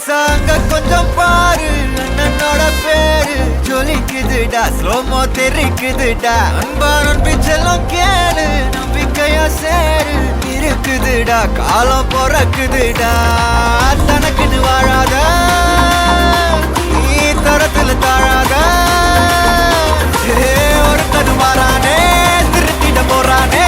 சாங்க கொஞ்சம் பாரு அண்ணனோட பேரு ஜொலிக்குதுடா ஸ்லோமோ தெரிக்குதுடா அன்பா நம்பி செல்லம் கேளு நம்பிக்கையா சேரு இருக்குதுடா காலம் பிறக்குதுடா தனக்குன்னு வாழாத நீ தரத்துல தாழாத ஒரு கது மாறானே திருத்திட போறானே